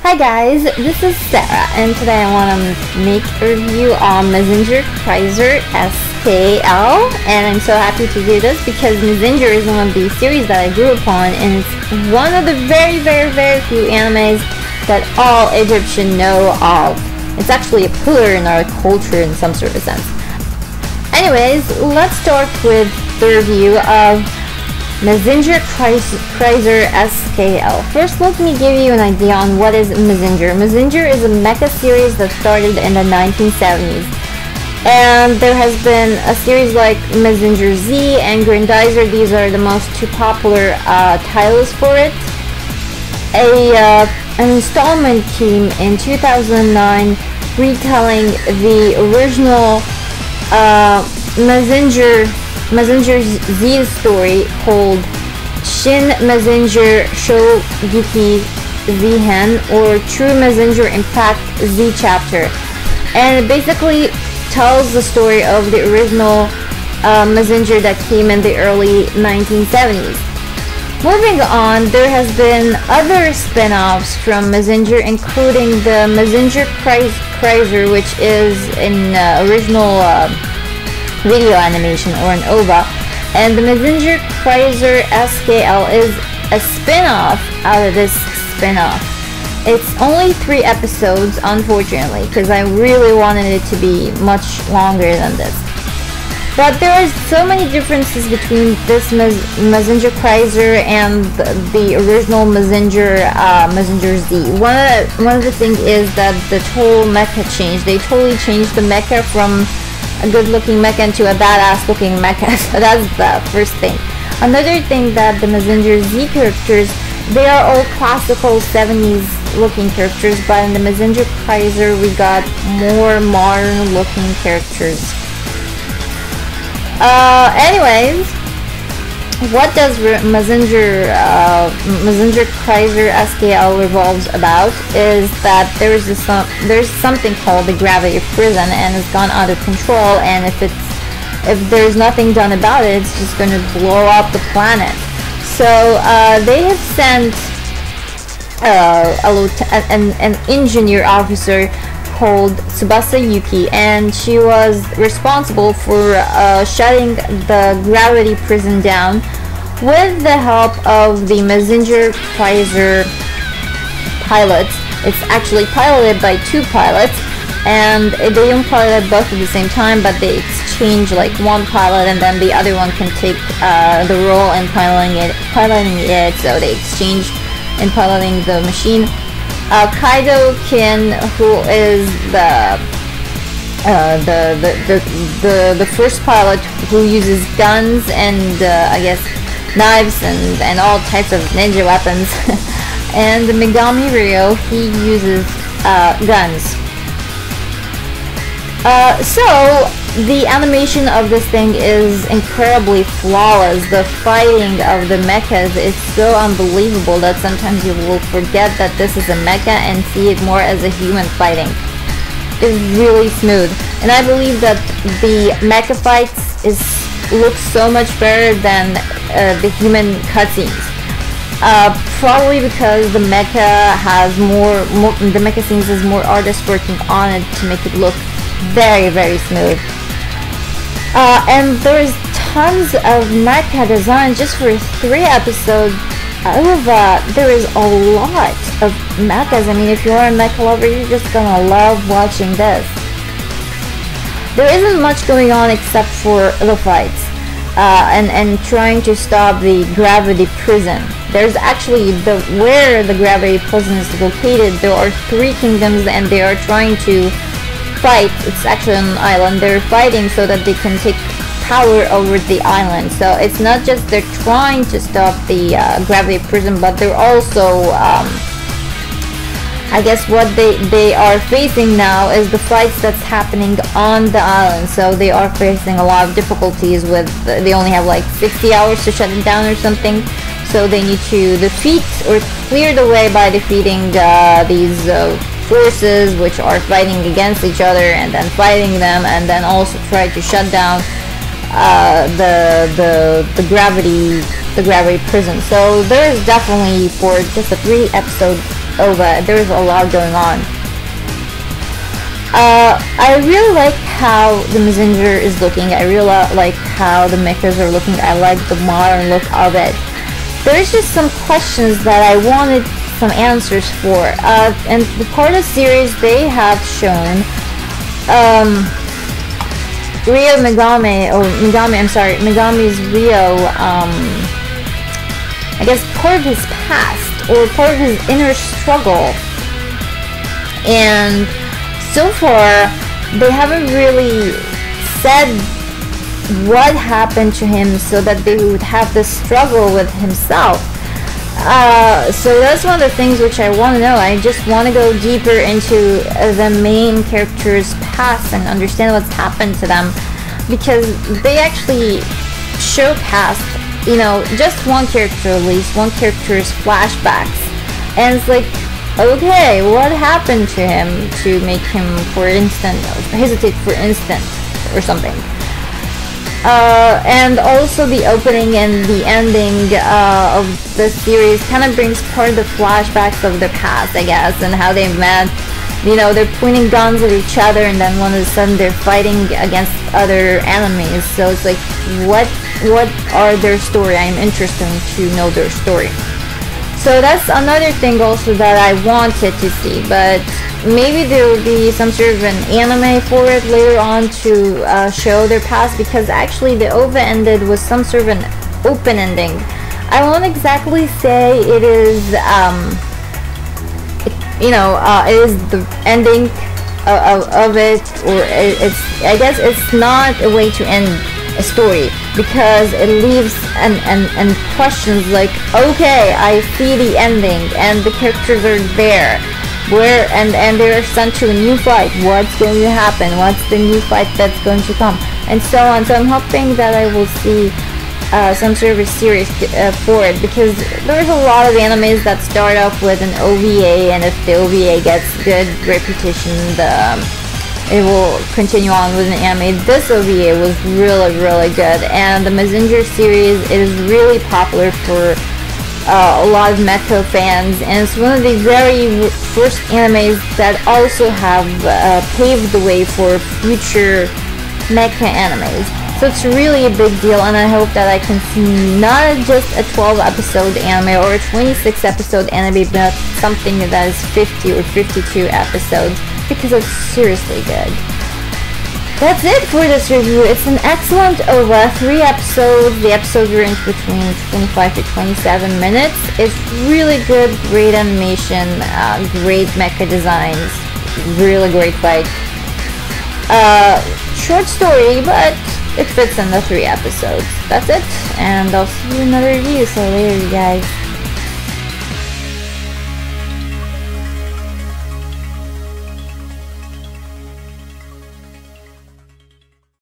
Hi guys, this is Sarah, and today I want to make a review on Mazinkaizer SKL, and I'm so happy to do this because Mazinger is one of the series that I grew up on, and it's one of the very few animes that all Egyptians know of. It's actually a pillar in our culture in some sort of sense. Anyways, let's start with the review of Mazinkaizer SKL. First, let me give you an idea on what is Mazinger. Mazinger is a mecha series that started in the 1970s. And there has been a series like Mazinger Z and Grandizer. These are the most two popular titles for it. An installment came in 2009 retelling the original Mazinger Z story called Shin Mazinger Shogeki Z-Hen, or True Mazinger Impact Z Chapter, and it basically tells the story of the original Mazinger that came in the early 1970s. Moving on, there has been other spin-offs from Mazinger, including the Mazinkaizer, which is an original video animation, or an OVA, and the Mazinkaizer SKL is a spin-off out of this spin-off. It's only 3 episodes, unfortunately, because I really wanted it to be much longer than this. But there are so many differences between this Mazinkaizer and the original Mazinger Z. One of the things is that the whole mecha changed. They totally changed the mecha from a good-looking mecha into a badass-looking mecha. So that's the first thing. Another thing that the Mazinger Z characters, they are all classical 70s-looking characters, but in the Mazinkaizer we got more modern-looking characters. Anyways, what does Mazinkaizer SKL revolves about is that there's something called the gravity prison, and it's gone out of control, and if there's nothing done about it, it's just going to blow up the planet. So they have sent an engineer officer called SaMBa Yuki, and she was responsible for shutting the gravity prison down with the help of the Mazinkaizer pilots. It's actually piloted by 2 pilots, and they don't pilot both at the same time, but they exchange, like one pilot and then the other one can take the role in piloting it, so they exchange in piloting the machine. Kaido Kin, who is the first pilot who uses guns and I guess knives and all types of ninja weapons, and Megami Ryo, he uses guns. So the animation of this thing is incredibly flawless. The fighting of the mechas is so unbelievable that sometimes you will forget that this is a mecha and see it more as a human fighting. It's really smooth, and I believe that the mecha fights look so much better than the human cutscenes. Probably because the mecha has the mecha scenes has more artists working on it to make it look very smooth. And there's tons of mecha design just for 3 episodes. There is a lot of mechas. I mean, if you are a mecha lover, you're just gonna love watching this. There isn't much going on except for the fights and trying to stop the gravity prison. There's actually where the gravity prison is located, there are 3 kingdoms, and they are trying to fight. It's actually an island. They're fighting so that they can take power over the island. So it's not just they're trying to stop the gravity prison, but they're also I guess what they are facing now is the fights that's happening on the island. So they are facing a lot of difficulties with, they only have like 60 hours to shut it down or something. So they need to defeat or clear the way by defeating these forces which are fighting against each other, and then fighting them, and then also try to shut down the gravity prison. So there is definitely, for just a 3-episode OVA. There's a lot going on. I really like how the Mazinger is looking. I really like how the mechas are looking. I like the modern look of it. There's just some questions that I wanted some answers for. And the part of the series, they have shown Rio Megami, or Megami, I'm sorry, Megami's Rio, I guess part of his past, or part of his inner struggle. And so far, they haven't really said what happened to him so that they would have this struggle with himself. So that's one of the things which I want to know. I just want to go deeper into the main character's past and understand what's happened to them, because they actually show past, you know, just one character, at least one character's flashbacks, and it's like, okay, what happened to him to make him, for instance, hesitate for instant or something. And also the opening and the ending of the series kind of brings part of the flashbacks of their past, I guess, and how they met. You know, they're pointing guns at each other, and then all of a sudden they're fighting against other enemies. So it's like, what are their story? I'm interested to know their story. So that's another thing also that I wanted to see, but maybe there will be some sort of an anime for it later on to show their past, because actually the OVA ended with some sort of an open ending. I won't exactly say it is, it is the ending of it, or it's, I guess it's not a way to end a story, because it leaves and questions like, okay, I see the ending and the characters are there, where and they're sent to a new fight. What's going to happen? What's the new fight that's going to come, and so on. So I'm hoping that I will see some sort of a series for it, because there's a lot of animes that start off with an OVA, and if the OVA gets good reputation, it will continue on with an anime. This OVA was really, really good, and the Mazinger series is really popular for a lot of mecha fans, and it's one of the very first animes that also have paved the way for future mecha animes. So it's really a big deal, and I hope that I can see not just a 12-episode anime or a 26-episode anime, but something that is 50 or 52 episodes, because it's seriously good. That's it for this review. It's an excellent OVA, 3 episodes. The episodes range between 25 to 27 minutes. It's really good, great animation, great mecha designs, really great fight. Short story, but it fits in the 3 episodes. That's it, and I'll see you in another review. So later, you guys.